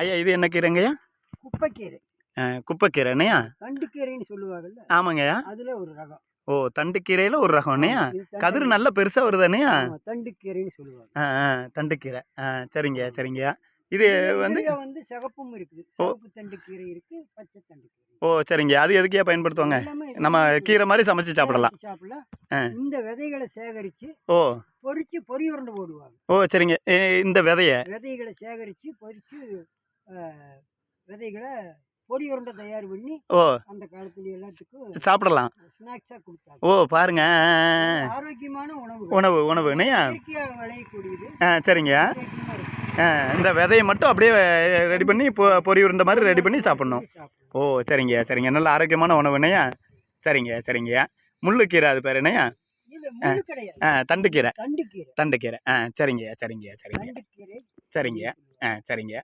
ஐயா இது என்ன கீரைங்கய்யா? குப்பைக்கீரை. குப்பைக்கீரை என்னையா? தண்டுக்கீரைன்னு சொல்லுவாங்கல்ல. ஆமாங்கய்யா. அதுல ஒரு ரகம். ஓ, தண்டுக்கீரையில் ஒரு ரகம் என்னையா? கதிர் நல்ல பெருசாக வருதானையா? தண்டுக்கீரைன்னு சொல்லுவாங்க. தண்டுக்கீரை. சரிங்கய்யா சரிங்கய்யா. இது வந்து சிகப்பும் இருக்குது. சிவப்பு தண்டுக்கீரை இருக்கு, பச்சை தண்டுக்கீரை. ஓ சரிங்க. அது எதுக்கே பயன்படுத்துவாங்க? நம்ம கீரை மாதிரி சமைச்சு சாப்பிடலாம். இந்த விதைகளை சேகரித்து பொறிச்சு பொறி உருண்டை போடுவாங்க. ஓ சரிங்க. இந்த விதைகளை சேகரித்து பொறிச்சு விதைகளை பொறி உருண்டை தயார் பண்ணி அந்த காலத்துல எல்லாத்துக்கும் சாப்பிடலாம், ஸ்நாக்ஸாக கொடுத்தாங்க. ஓ பாருங்க, ஆரோக்கியமான உணவு என்னையா? விளையக்கூடியது. சரிங்க. இந்த விதையை மட்டும் அப்படியே ரெடி பண்ணி பொறி உருண்டை மாதிரி ரெடி பண்ணி சாப்பிட்ணும். ஓ சரிங்க சரிங்க. நல்ல ஆரோக்கியமான உணவு என்னையா? சரிங்க சரிங்கய்யா. முள்ளுக்கீரை அது பேர் என்னையா? தண்டுக்கீரை. தண்டுக்கீரை. சரிங்கய்யா சரிங்கய்யா சரிங்க. சரிங்க சரிங்க.